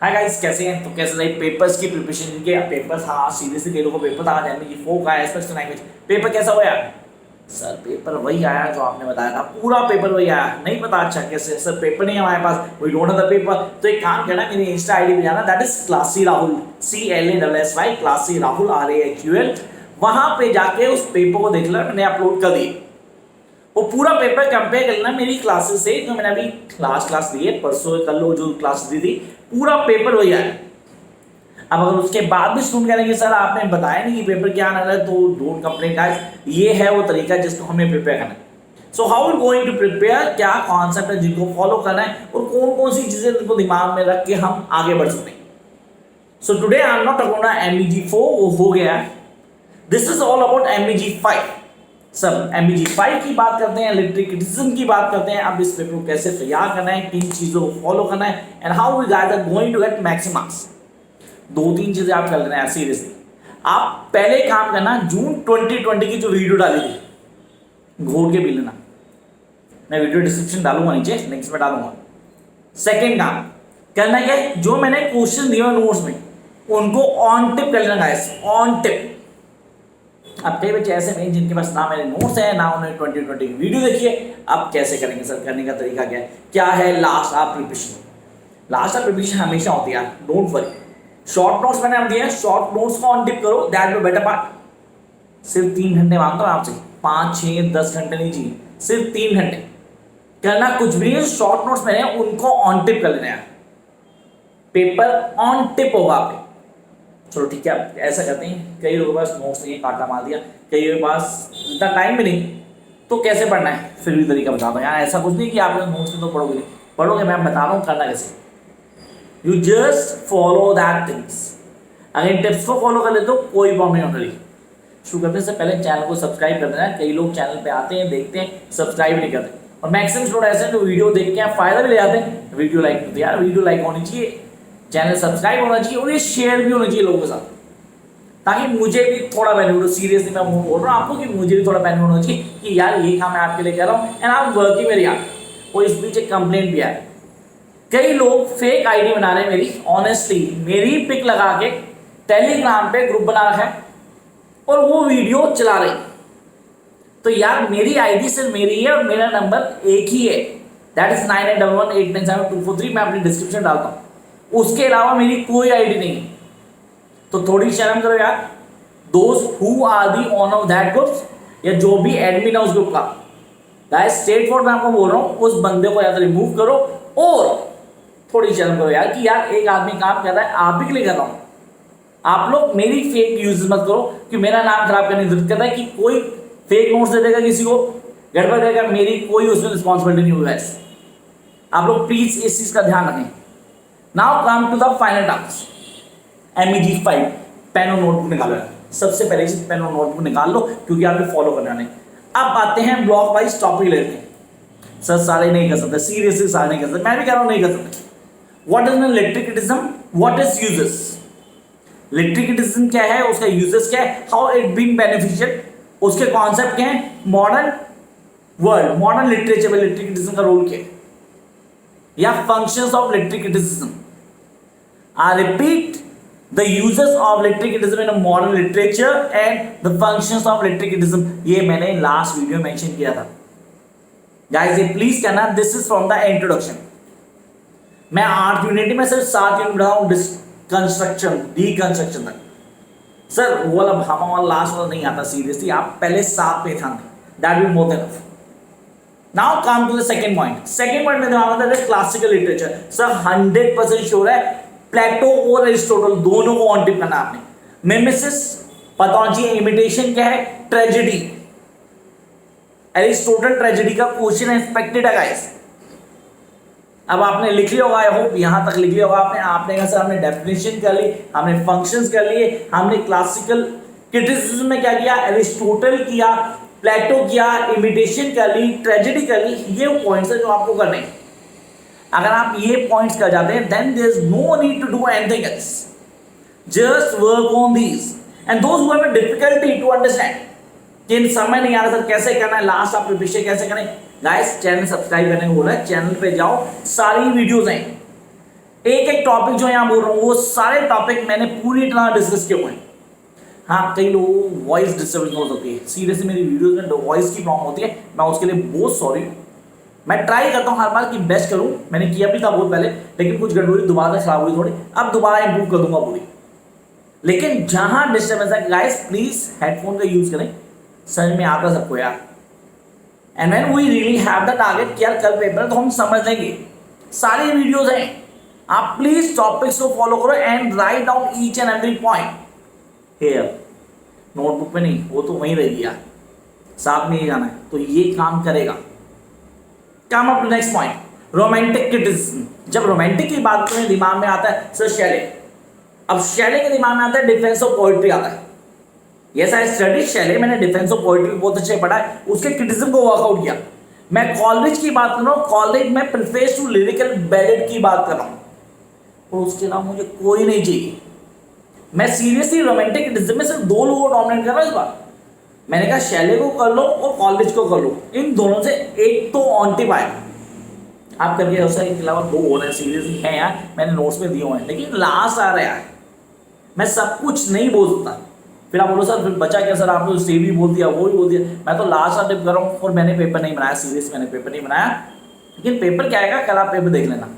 Hi guys, कैसे हैं? तो कैसे रही पेपर्स की प्रिपरेशन के पेपर्स? हाँ, सीरियसली कई लोगों को पेपर आ जाए, ये फोक आया स्पेशल लैंग्वेज पेपर कैसा हुआ यार? सर पेपर वही आया जो आपने बताया था, पूरा पेपर वही आया। नहीं पता? अच्छा, कैसे सर? पेपर नहीं है हमारे पास, we don't have the paper. तो एक काम करना, मेरी इंस्टा आईडी पे जाना, that is classy Rahul, CLASSY, classy Rahul RAHUL। वहां पे जाके उस पेपर को देख लेना, मैंने अपलोड कर दिया। वो पूरा पेपर कंपेयर कर लेना मेरी क्लासेस से, जो मैंने अभी लास्ट क्लास दी है, परसों कल जो क्लास दी थी, पूरा पेपर वही आया। अब अगर उसके बाद भी स्टूडेंट करेंगे सर आपने बताया नहीं कि पेपर क्या आना है, तो डोंट कंप्लेन गाइस, ये है वो तरीका जिसको हमें प्रिपेयर करना है। So how we going to prepare, क्या कॉन्सेप्ट है जिनको फॉलो करना है और कौन कौन सी चीजें उनको दिमाग में रख के हम आगे बढ़ सकते हैं। So today I am not talking about MEG4, वो हो गया। This is all about MEG5। सब MEG5 की बात करते हैं, लिटरेरी क्रिटिसिज्म की बात करते हैं। अब इस पेपर को कैसे तैयार करना है, किन चीजों को फॉलो करना है, and how we guys are going to get maximum marks. दो तीन चीजें आप कर लेना है सीरियसली। आप पहले काम करना, जून 2020 की जो वीडियो डाली थी घोट के भी लेना, मैं वीडियो डिस्क्रिप्शन डालूंगा नीचे, लिंक्स में डालूंगा। सेकेंड काम करना क्या है, जो मैंने क्वेश्चन दिए नोट्स में उनको ऑन टिप कर लेना गाइस, ऑन टिप। अब कई बच्चे ऐसे नहीं जिनके पास ना मेरे नोट्स है ना उन्होंने 2020 की वीडियो देखी है। अब कैसे करेंगे सर? करने का तरीका क्या है? क्या है? लास्ट आप प्रिपरेशन। लास्ट आप प्रिपरेशन हमेशा होती है, डोंट वरी। शॉर्ट नोट्स मैंने आप दिए हैं, शॉर्ट नोट्स को ऑन टिप करो, दैट विल बेटर पार्ट। सिर्फ 3 घंटे मांगता हूं आपसे, 5 6 10 घंटे नहीं चाहिए, सिर्फ 3 घंटे। करना कुछ भी नहीं, शॉर्ट नोट्स मैंने उनको ऑन टिप कर लेना है। पेपर ऑन टिप होगा आपके। चलो ठीक है, आप ऐसा करते हैं, कई लोगों के पास नोट्स नहीं है, काटा मार दिया, कई के पास इतना टाइम भी नहीं, तो कैसे पढ़ना है फिर भी तरीका बताता हूँ यार। ऐसा कुछ नहीं कि आप नोट्स में तो पढ़ोगे, पढ़ोगे, मैं बता रहा हूँ करना कैसे। You just follow that things. अगर इन टिप्स को फॉलो कर लेते हो कोई प्रॉब्लम नहीं होगी। शुरू करने से पहले चैनल को सब्सक्राइब कर देना। कई लोग चैनल पे आते हैं, देखते हैं, सब्सक्राइब नहीं करते, और मैक्सिमम स्टूडेंट ऐसे हैं जो वीडियो देख के फायदा भी ले जाते हैं, वीडियो लाइक करते हैं। यार वीडियो लाइक होनी चाहिए, चैनल सब्सक्राइब होना चाहिए, और ये शेयर भी होना चाहिए लोगों के साथ, ताकि मुझे भी थोड़ा बेनिफिट हो। सीरियसली मैं बोल रहा हूँ आपको कि मुझे भी थोड़ा बेनिफिट होना चाहिए कि यार ये काम मैं आपके लिए कर रहा हूँ, एंड आप वर्किंग मेरी यार। और इस बीच एक कंप्लेंट भी है, कई लोग फेक आईडी बना रहे हैं मेरी, ऑनेस्टली मेरी पिक लगा के टेलीग्राम पे ग्रुप बना रखा है और वो वीडियो चला रहे। तो यार मेरी आईडी सिर्फ मेरी है और मेरा नंबर एक ही है, दैट इज 9811897243। मैं अपनी डिस्क्रिप्शन डालता हूँ, उसके अलावा मेरी कोई आईडी नहीं है। तो थोड़ी शर्म करो यार। दोस्त who are the owner of that groups, या जो भी एडमिन है उस ग्रुप का, गाइस स्ट्रेट फॉरवर्ड मैं आपको बोल रहा हूँ, उस बंदे को या तो रिमूव करो, और थोड़ी शर्म करो यार कि यार एक आदमी काम कर रहा है, आप ही के लिए कर रहा हूँ। आप लोग मेरी फेक यूज मत करो कि मेरा नाम खराब करने की जरूरत करता है कि कोई फेक नोट्स दे देगा, किसी को गड़बड़ करेगा, मेरी कोई उसमें रिस्पॉन्सिबिलिटी नहीं होगा। आप लोग प्लीज इस चीज का ध्यान रखें। Now come to the final task, MEG5। Pen और नोटबुक निकालो, सबसे पहले चीज पेन और नोटबुक निकाल लो, क्योंकि आपको फॉलो करना है। अब आते हैं ब्लॉक वाइज टॉपिक लेते हैं। सर सारे नहीं कर सकते, सीरियसली सारे नहीं कर सकते, मैं भी कह रहा हूं नहीं कर सकते। What is literary criticism, what is uses? Literary criticism क्या है, उसका यूजेस क्या है, हाउ इट बीन बेनिफिशियल, उसके कॉन्सेप्ट क्या है, मॉडर्न वर्ल्ड, मॉडर्न लिटरेचर में लिटरेरी क्रिटिसिज्म का रोल क्या है, या functions of literary criticism. I repeat, the uses of literary criticism in a modern literature and the functions of literary criticism, ये मैंने लास्ट वीडियो मेंशन किया था guys, ये प्लीज करना। This is from the introduction. मैं 8 unit में सिर्फ 7 unit बढ़ाऊं डिस्कंस्ट्रक्शन, deconstruction तक। सर वो वाला भामा वाला लास्ट वाला नहीं आता, सीरियसली आप पहले 7 पे ध्यान दें, that will more than enough. Now come to the second point. Second point में ध्यान दें, क्लासिकल लिटरेचर। सर 100% श्योर है, प्लेटो और एरिस्टोटल दोनों को ऑन टिप करना आपने। मिमेसिस, पैथोलॉजी, इमिटेशन क्या है, ट्रेजेडी। एरिस्टोटल ट्रेजेडी का क्वेश्चन एक्सपेक्टेड है गाइस। अब आपने लिख लिया होगा, आई होप यहां तक लिख लिया होगा आपने। आपने कहा सर हमने डेफिनेशन कर ली, हमने फंक्शंस कर लिए, हमने क्लासिकल क्रिटिसिज्म में क्या किया, एरिस्टोटल किया, प्लेटो किया, इमिटेशन कर ली, ट्रेजेडी कर ली। ये पॉइंट्स है जो आपको करने हैं। अगर आप ये पॉइंट्स कर जाते हैं, then there is no need to do anything else. Just work on these. And those who have a difficulty to understand, जिन समय नहीं आ रहा सर कैसे करना है, लास्ट आप प्रिपरेशन कैसे करें, गाइस चैनल सब्सक्राइब करने को बोला है, चैनल पे जाओ, सारी वीडियोस हैं। एक एक टॉपिक जो यहाँ बोल रहा हूँ वो सारे टॉपिक मैंने पूरी तरह डिस्कस किए हुए हैं। हाँ, कई लोगों को वॉइस डिस्टर्बेंस हो सकती है, सीरियसली मेरी वीडियोस में वॉइस की प्रॉब्लम होती है, मैं उसके लिए बहुत सॉरी। मैं ट्राई करता हूँ हर बार कि बेस्ट करूँ, मैंने किया भी था बहुत पहले, लेकिन कुछ गड़बड़ी दोबारा खराब हुई थोड़ी, अब दोबारा इंप्रूव कर दूंगा पूरी। लेकिन जहां डिस्टर्बेंस है गाइस, प्लीज हेडफोन का यूज करें, समझ में आता सबको यार। And when we really have the target कि यार कल पेपर तो हम समझ लेंगे, सारी वीडियोस हैं, आप प्लीज टॉपिक्स को फॉलो करो and write down each and every point here. Notebook पे नहीं, वो तो वहीं रहेगी यार, साथ में ही जाना है, तो ये काम करेगा। Come up to next point, romantic criticism. जब रोमांटिक की बात करें दिमाग में आता है सर शैले, अब शैले के दिमाग में आता है डिफेंस ऑफ पोएट्री आता है। यस आई स्टडी शैले, मैंने डिफेंस ऑफ पोएट्री बहुत अच्छे पढ़ा है, उसके क्रिटिसिज्म को वर्कआउट किया। मैं कॉलेज की बात कर रहा हूँ, कॉलेज में प्रीफेस टू लिरिकल बैलेड की बात कर रहा हूँ, और उसके अलावा मुझे कोई नहीं चाहिए। मैं सीरियसली रोमांटिक क्रिटिसिज्म में सिर्फ दो लोगों को डोमिनेट कर रहा हूँ इस बार। मैंने कहा शैले को कर लो और कॉलेज को कर लो, इन दोनों से एक तो ऑन टिप आएगा। आप करके उसके अलावा दो हो रहे हैं, सीरियसली है यार, मैंने नोट्स में दिए हुए हैं, लेकिन लास्ट आ रहा है, मैं सब कुछ नहीं बोल सकता। फिर आप बोलो सर फिर बचा क्या सर, आपने से भी बोल दिया वो भी बोल दिया, मैं तो लास्ट अटेम्प्ट कर रहा हूँ और मैंने पेपर नहीं बनाया, सीरियस मैंने पेपर नहीं बनाया। लेकिन पेपर क्या आएगा कल आप पेपर देख लेना,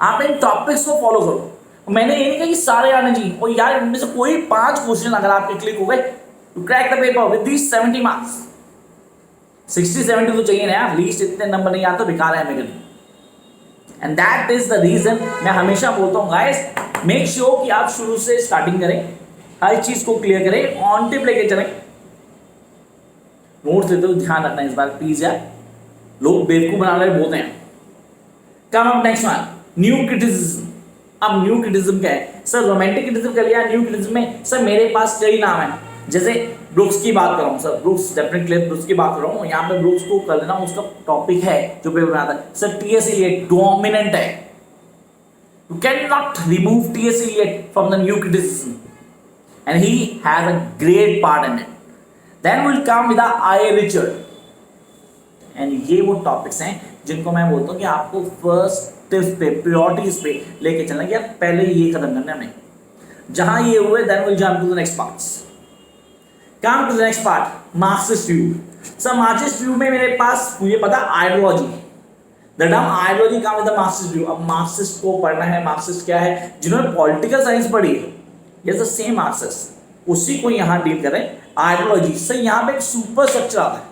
आप इन टॉपिक्स को फॉलो करो। मैंने ये नहीं कहा कि सारे आने चाहिए, और यार इनमें से कोई 5 क्वेश्चन अगर आपके क्लिक हो गए to crack the paper with these 70 marks, 60-70 तो चाहिए ना यार, लीस्ट इतने नंबर नहीं आते बेकार है मेरे लिए। And that is the reason मैं हमेशा बोलता हूँ गाइस, मेक श्योर कि आप शुरू से स्टार्टिंग करें, हर चीज को क्लियर करें, ऑन टिप लेके चलें। नोट्स देते हुए ध्यान रखना इस बार प्लीज यार, लोग बेवकूफ बना रहे बहुत हैं। Come up next one, new criticism. अब न्यू क्रिटिसिज्म क्या है सर, रोमांटिक क्रिटिसिज्म कर लिया, न्यू क्रिटिसिज्म में सर मेरे पास कई नाम है, जैसे ब्रुक्स की बात कर रहा हूँ सर, ब्रुक्स डेफिनेटली ब्रुक्स की बात कर रहा हूँ, यहाँ पे ब्रुक्स को कर लेना, उसका टॉपिक है जो पेपर में आता है। सर टीएस इलियट डोमिनेंट है, you cannot remove T.S. Eliot from the new criticism, and he has a great part in it. Then will come with the I. Richard, and ये वो topics हैं जिनको मैं बोलता हूँ कि आपको फर्स्ट टिप्स पे प्रायोरिटीज पे लेके चलना कि यार पहले ये खत्म करना है हमें, जहां ये हुए then will jump to the next parts. Come to the next part, Marxist view. Sir Marxist view में मेरे पास मुझे पता ideology, the term ideology come with the Marxist view. अब मार्क्सिस्ट को पढ़ना है, मार्क्सिस्ट क्या है, जिन्होंने पॉलिटिकल साइंस पढ़ी है, ये सेम मार्क्सिस्ट, उसी को यहाँ डील करें आइडियोलॉजी। सर यहाँ पे एक सुपर स्ट्रक्चर आता है,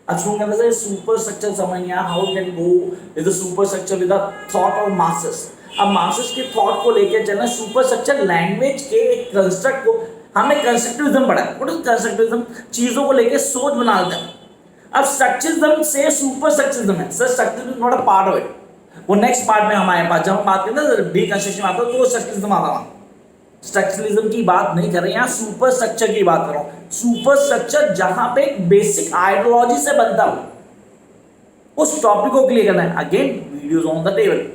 अच्छा कहते हैं सुपर स्ट्रक्चर समझ नहीं आया, how can go with the super structure with the thought of Marxist. अब मार्क्सिस्ट के थॉट को लेकर चलना, सुपर स्ट्रक्चर लैंग्वेज के एक कंस्ट्रक्ट को, हमने कंस्ट्रक्टिविज्म पढ़ा है, व्हाट इज कंस्ट्रक्टिविज्म, चीजों को लेकर सोच बना लेते हैं। अब स्ट्रक्चरिज्म से सुपर स्ट्रक्चरिज्म है, sir structuralism not a part of it, वो नेक्स्ट पार्ट में हमारे पास, जब हम बात करते हैं डीकंस्ट्रक्शन आता है तो स्ट्रक्चरिज्म आता है। स्ट्रक्चरलिज्म की बात नहीं कर रहे हैं, यहाँ सुपर स्ट्रक्चर की बात कर रहा हूँ। सुपर स्ट्रक्चर जहां पे एक बेसिक आइडियोलॉजी से बनता हो, उस टॉपिक को क्लियर करना है। Again videos on the table,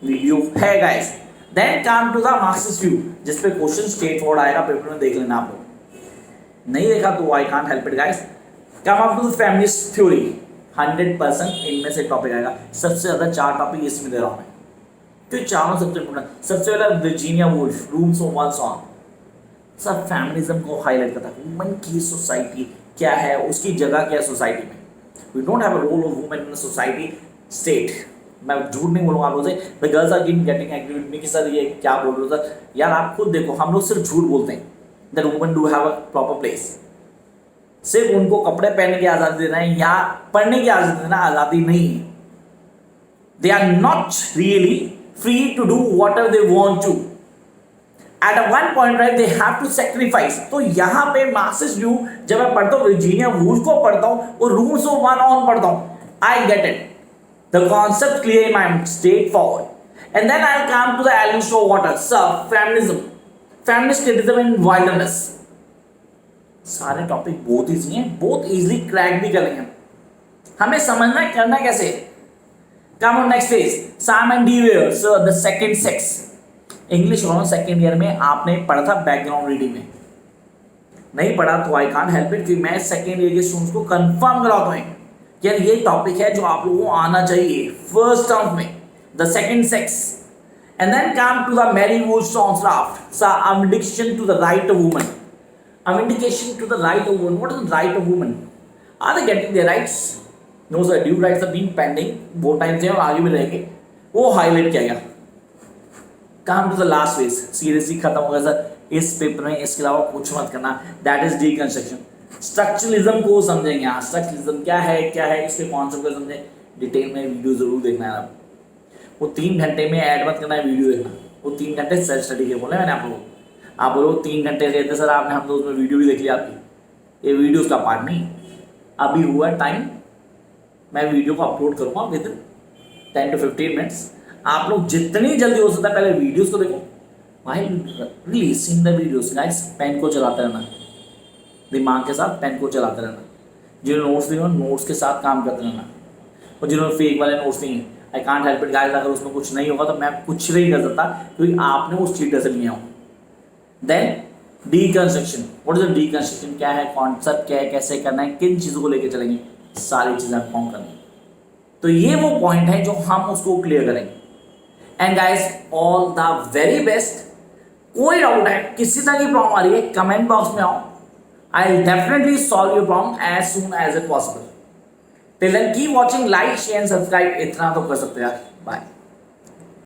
video है guys. Then come to the Marxist view, जिस पे क्वेश्चन स्ट्रेट फॉरवर्ड आएगा, पेपर में देख लेना आप लोग, नहीं देखा तो I can't help it guys. Come up to the feminist theory, 100% इनमें से टॉपिक आएगा, सबसे ज्यादा 4 टॉपिक इसमें दे रहा हूं मैं, तो चारों सबसे इंपोर्टेंट। सबसे पहला Virginia Woolf, rules of one song, सब फेमिनिज्म को हाईलाइट करता है, वुमेन की सोसाइटी क्या है, उसकी जगह क्या है सोसाइटी में। We don't have a role of women in society state. मैं झूठ नहीं बोलूँगा आप लोगों से, the girls are getting agree with me कि सर ये क्या बोल रहे हो सर, यार आप खुद देखो, हम लोग सिर्फ झूठ बोलते हैं that women do have a proper place. सिर्फ उनको कपड़े पहनने की आज़ादी देना है या पढ़ने की आज़ादी देना आज़ादी नहीं है। They are not really free to do whatever they want to. At a one point right they have to sacrifice. तो यहाँ पे मार्क्सिस्ट व्यू जब मैं पढ़ता हूँ, वर्जीनिया वुल्फ को पढ़ता हूँ और रूल्स ऑफ वन ऑन पढ़ता हूँ, I get it. The concept clear in my mind, straightforward. And then I'll come to the Alan Showalter, sir, feminism, feminist criticism in wilderness. सारे टॉपिक बहुत easy हैं, बहुत इजीली क्रैक भी कर लेंगे। हमें समझना है करना कैसे। Come on next phase, Simon D. Weir, so the second sex. English और सेकेंड ईयर में आपने पढ़ा था बैकग्राउंड रीडिंग में, नहीं पढ़ा तो आई कांट हेल्प इट कि मैं सेकेंड ईयर के स्टूडेंट्स को कंफर्म कराता हूँ यार ये टॉपिक है जो आप लोगों को आना चाहिए फर्स्ट टर्म में, the second sex. And then come to the Mary Wollstonecraft. So, a indication to the right of woman. A indication to the right of woman. What is the right of woman? Are they getting their rights? No sir, due rights are being pending. वो time से और आगे भी रहेंगे. वो highlight किया गया. Come to the last phase. Seriously खत्म हो गया सर. इस पेपर में इसके अलावा कुछ मत करना. That is deconstruction. स्ट्रक्चरलिज्म को समझेंगे. यहाँ स्ट्रक्चरलिज्म क्या है इसके कॉन्सेप्ट को समझें. डिटेल में वीडियो जरूर देखना है आप. वो 3 घंटे में ऐड मत करना है, वीडियो देखना. वो 3 घंटे सेल्फ स्टडी के बोले मैंने आप लोगों को. आप बोलो 3 घंटे रहते सर आपने, हम तो उसमें वीडियो भी देख लिया आपकी. ये वीडियो का पार्ट नहीं. अभी हुआ टाइम, मैं वीडियो को अपलोड करूँगा विद 10 to 15 मिनट्स. आप लोग जितनी जल्दी हो सकता है पहले वीडियोस को देखो. भाई releasing the videos guys, pen को चलाते रहना, दिमाग के साथ पेन को चलाते रहना. जिन्होंने नोट्स दिए नोट्स के साथ काम करते रहना. और जिन्होंने फेक वाले नोट्स नहीं है, I can't help it guys. अगर उसमें कुछ नहीं होगा तो मैं कुछ नहीं कर सकता क्योंकि आपने उस चीटर से लिया हो. Then deconstruction. What is the deconstruction? क्या है कॉन्सेप्ट, क्या है, कैसे करना है, किन चीज़ों को लेकर चलेंगे, सारी चीज़ें आप फॉर्म करनी. तो ये वो पॉइंट है जो हम उसको क्लियर करेंगे. And guys all the very best. कोई डाउट है, किसी तरह की प्रॉब्लम आ रही है, कमेंट बॉक्स में आओ. I will definitely solve your problem as soon as it possible. Till then keep watching, like share and subscribe. इतना तो कर सकते हो यार. बाय.